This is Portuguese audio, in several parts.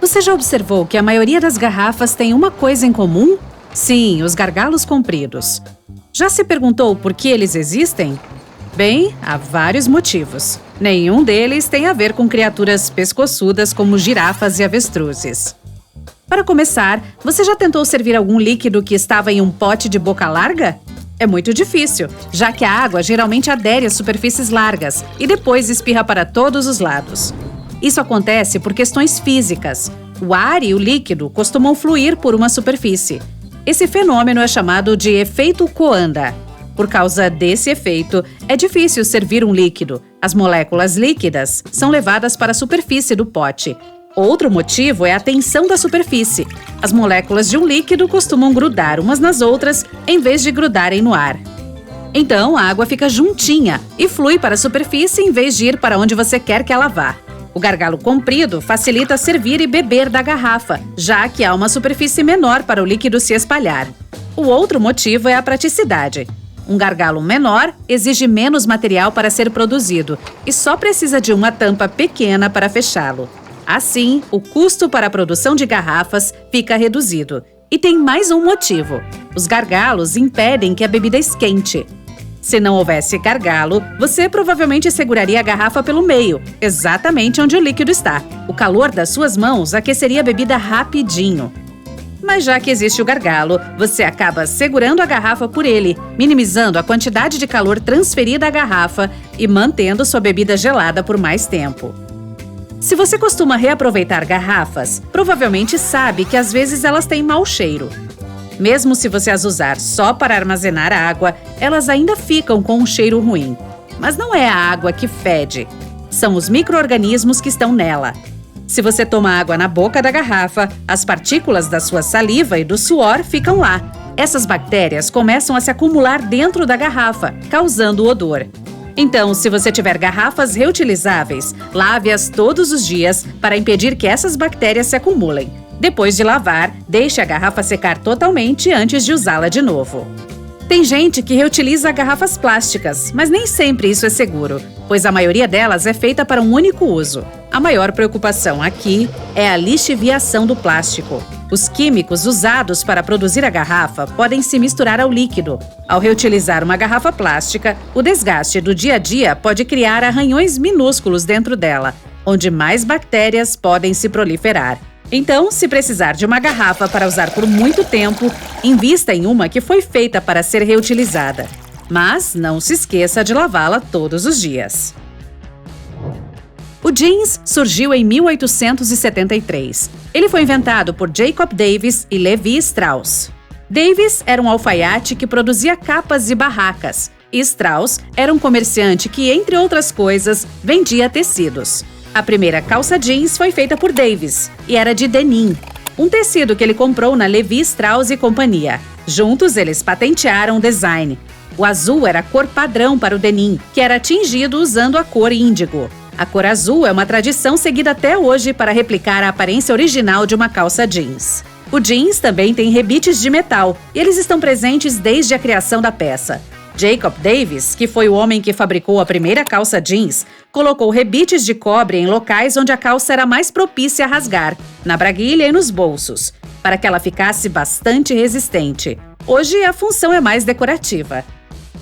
Você já observou que a maioria das garrafas tem uma coisa em comum? Sim, os gargalos compridos. Já se perguntou por que eles existem? Bem, há vários motivos. Nenhum deles tem a ver com criaturas pescoçudas como girafas e avestruzes. Para começar, você já tentou servir algum líquido que estava em um pote de boca larga? É muito difícil, já que a água geralmente adere às superfícies largas e depois espirra para todos os lados. Isso acontece por questões físicas. O ar e o líquido costumam fluir por uma superfície. Esse fenômeno é chamado de efeito Coanda. Por causa desse efeito, é difícil servir um líquido. As moléculas líquidas são levadas para a superfície do pote. Outro motivo é a tensão da superfície. As moléculas de um líquido costumam grudar umas nas outras em vez de grudarem no ar. Então, a água fica juntinha e flui para a superfície em vez de ir para onde você quer que ela vá. O gargalo comprido facilita servir e beber da garrafa, já que há uma superfície menor para o líquido se espalhar. O outro motivo é a praticidade. Um gargalo menor exige menos material para ser produzido e só precisa de uma tampa pequena para fechá-lo. Assim, o custo para a produção de garrafas fica reduzido. E tem mais um motivo. Os gargalos impedem que a bebida esquente. Se não houvesse gargalo, você provavelmente seguraria a garrafa pelo meio, exatamente onde o líquido está. O calor das suas mãos aqueceria a bebida rapidinho. Mas já que existe o gargalo, você acaba segurando a garrafa por ele, minimizando a quantidade de calor transferida à garrafa e mantendo sua bebida gelada por mais tempo. Se você costuma reaproveitar garrafas, provavelmente sabe que às vezes elas têm mau cheiro. Mesmo se você as usar só para armazenar água, elas ainda ficam com um cheiro ruim. Mas não é a água que fede, são os micro-organismos que estão nela. Se você toma água na boca da garrafa, as partículas da sua saliva e do suor ficam lá. Essas bactérias começam a se acumular dentro da garrafa, causando o odor. Então, se você tiver garrafas reutilizáveis, lave-as todos os dias para impedir que essas bactérias se acumulem. Depois de lavar, deixe a garrafa secar totalmente antes de usá-la de novo. Tem gente que reutiliza garrafas plásticas, mas nem sempre isso é seguro, pois a maioria delas é feita para um único uso. A maior preocupação aqui é a lixiviação do plástico. Os químicos usados para produzir a garrafa podem se misturar ao líquido. Ao reutilizar uma garrafa plástica, o desgaste do dia a dia pode criar arranhões minúsculos dentro dela, onde mais bactérias podem se proliferar. Então, se precisar de uma garrafa para usar por muito tempo, invista em uma que foi feita para ser reutilizada. Mas não se esqueça de lavá-la todos os dias. O jeans surgiu em 1873. Ele foi inventado por Jacob Davis e Levi Strauss. Davis era um alfaiate que produzia capas e barracas, e Strauss era um comerciante que, entre outras coisas, vendia tecidos. A primeira calça jeans foi feita por Davis e era de denim, um tecido que ele comprou na Levi Strauss e Companhia. Juntos, eles patentearam o design. O azul era a cor padrão para o denim, que era tingido usando a cor índigo. A cor azul é uma tradição seguida até hoje para replicar a aparência original de uma calça jeans. O jeans também tem rebites de metal e eles estão presentes desde a criação da peça. Jacob Davis, que foi o homem que fabricou a primeira calça jeans, colocou rebites de cobre em locais onde a calça era mais propícia a rasgar, na braguilha e nos bolsos, para que ela ficasse bastante resistente. Hoje, a função é mais decorativa.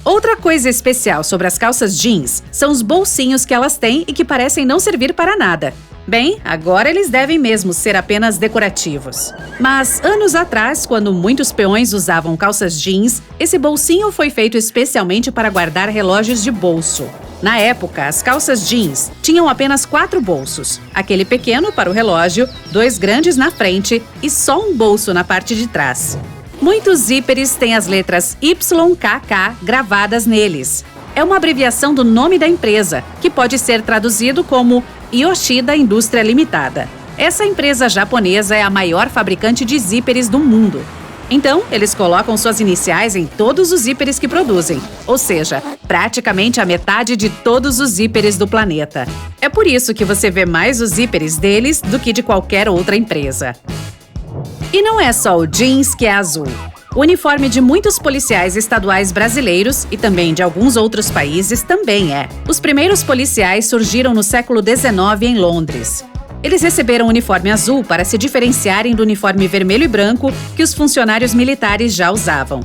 Outra coisa especial sobre as calças jeans são os bolsinhos que elas têm e que parecem não servir para nada. Bem, agora eles devem mesmo ser apenas decorativos. Mas anos atrás, quando muitos peões usavam calças jeans, esse bolsinho foi feito especialmente para guardar relógios de bolso. Na época, as calças jeans tinham apenas 4 bolsos. Aquele pequeno para o relógio, 2 grandes na frente e só um bolso na parte de trás. Muitos zíperes têm as letras YKK gravadas neles. É uma abreviação do nome da empresa, que pode ser traduzido como Yoshida Indústria Limitada. Essa empresa japonesa é a maior fabricante de zíperes do mundo. Então, eles colocam suas iniciais em todos os zíperes que produzem, ou seja, praticamente a metade de todos os zíperes do planeta. É por isso que você vê mais os zíperes deles do que de qualquer outra empresa. E não é só o jeans que é azul. O uniforme de muitos policiais estaduais brasileiros e também de alguns outros países também é. Os primeiros policiais surgiram no século XIX em Londres. Eles receberam o uniforme azul para se diferenciarem do uniforme vermelho e branco que os funcionários militares já usavam.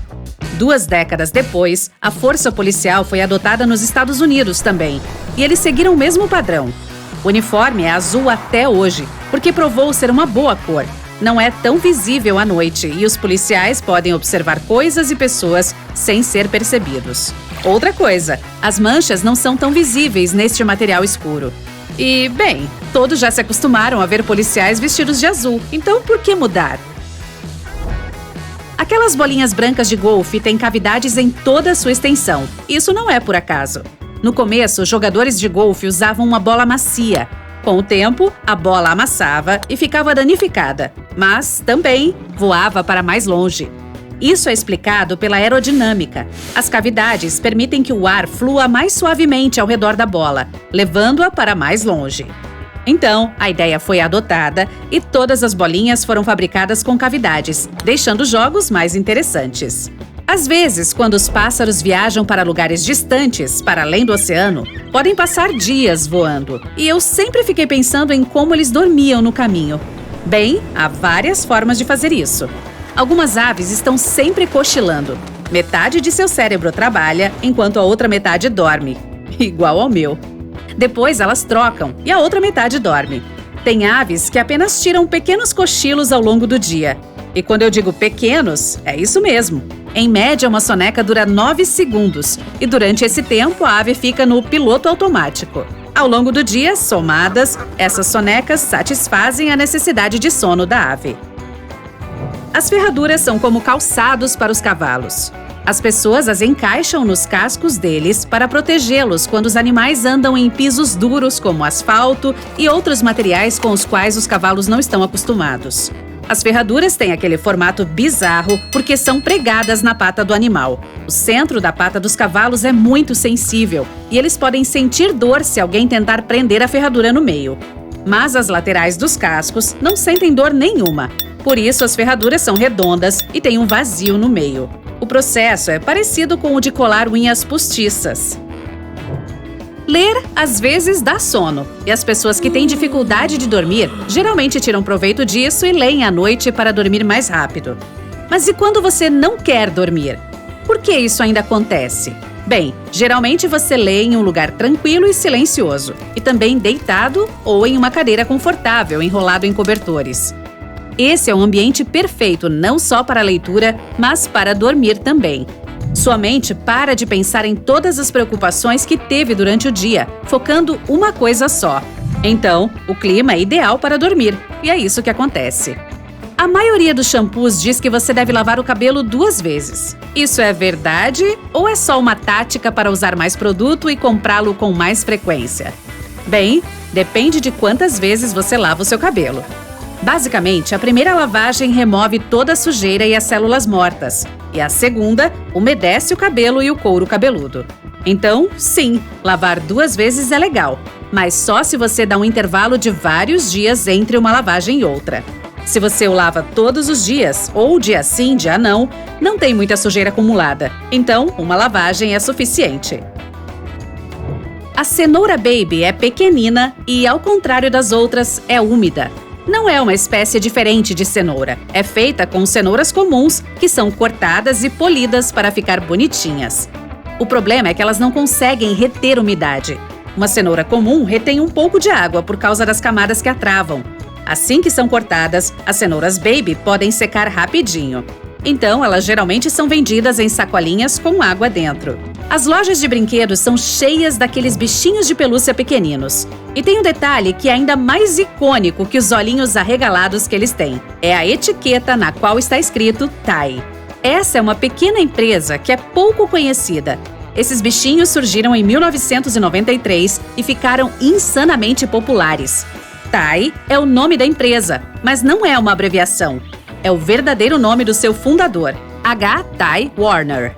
2 décadas depois, a força policial foi adotada nos Estados Unidos também, e eles seguiram o mesmo padrão. O uniforme é azul até hoje, porque provou ser uma boa cor. Não é tão visível à noite e os policiais podem observar coisas e pessoas sem ser percebidos. Outra coisa, as manchas não são tão visíveis neste material escuro. E, bem, todos já se acostumaram a ver policiais vestidos de azul, então por que mudar? Aquelas bolinhas brancas de golfe têm cavidades em toda a sua extensão. Isso não é por acaso. No começo, os jogadores de golfe usavam uma bola macia. Com o tempo, a bola amassava e ficava danificada, mas também voava para mais longe. Isso é explicado pela aerodinâmica. As cavidades permitem que o ar flua mais suavemente ao redor da bola, levando-a para mais longe. Então, a ideia foi adotada e todas as bolinhas foram fabricadas com cavidades, deixando os jogos mais interessantes. Às vezes, quando os pássaros viajam para lugares distantes, para além do oceano, podem passar dias voando. E eu sempre fiquei pensando em como eles dormiam no caminho. Bem, há várias formas de fazer isso. Algumas aves estão sempre cochilando. Metade de seu cérebro trabalha, enquanto a outra metade dorme. Igual ao meu. Depois elas trocam e a outra metade dorme. Tem aves que apenas tiram pequenos cochilos ao longo do dia. E quando eu digo pequenos, é isso mesmo. Em média, uma soneca dura 9 segundos e durante esse tempo a ave fica no piloto automático. Ao longo do dia, somadas, essas sonecas satisfazem a necessidade de sono da ave. As ferraduras são como calçados para os cavalos. As pessoas as encaixam nos cascos deles para protegê-los quando os animais andam em pisos duros como asfalto e outros materiais com os quais os cavalos não estão acostumados. As ferraduras têm aquele formato bizarro porque são pregadas na pata do animal. O centro da pata dos cavalos é muito sensível e eles podem sentir dor se alguém tentar prender a ferradura no meio. Mas as laterais dos cascos não sentem dor nenhuma. Por isso, as ferraduras são redondas e têm um vazio no meio. O processo é parecido com o de colar unhas postiças. Ler, às vezes, dá sono, e as pessoas que têm dificuldade de dormir geralmente tiram proveito disso e leem à noite para dormir mais rápido. Mas e quando você não quer dormir? Por que isso ainda acontece? Bem, geralmente você lê em um lugar tranquilo e silencioso, e também deitado ou em uma cadeira confortável, enrolado em cobertores. Esse é um ambiente perfeito não só para a leitura, mas para dormir também. Sua mente para de pensar em todas as preocupações que teve durante o dia, focando uma coisa só. Então, o clima é ideal para dormir, e é isso que acontece. A maioria dos shampoos diz que você deve lavar o cabelo 2 vezes. Isso é verdade ou é só uma tática para usar mais produto e comprá-lo com mais frequência? Bem, depende de quantas vezes você lava o seu cabelo. Basicamente, a primeira lavagem remove toda a sujeira e as células mortas, e a segunda umedece o cabelo e o couro cabeludo. Então, sim, lavar 2 vezes é legal, mas só se você dá um intervalo de vários dias entre uma lavagem e outra. Se você o lava todos os dias, ou dia sim, dia não, não tem muita sujeira acumulada, então uma lavagem é suficiente. A cenoura baby é pequenina e, ao contrário das outras, é úmida. Não é uma espécie diferente de cenoura. É feita com cenouras comuns, que são cortadas e polidas para ficar bonitinhas. O problema é que elas não conseguem reter umidade. Uma cenoura comum retém um pouco de água por causa das camadas que a travam. Assim que são cortadas, as cenouras baby podem secar rapidinho. Então, elas geralmente são vendidas em sacolinhas com água dentro. As lojas de brinquedos são cheias daqueles bichinhos de pelúcia pequeninos. E tem um detalhe que é ainda mais icônico que os olhinhos arregalados que eles têm. É a etiqueta na qual está escrito Ty. Essa é uma pequena empresa que é pouco conhecida. Esses bichinhos surgiram em 1993 e ficaram insanamente populares. Ty é o nome da empresa, mas não é uma abreviação. É o verdadeiro nome do seu fundador, H. Ty Warner.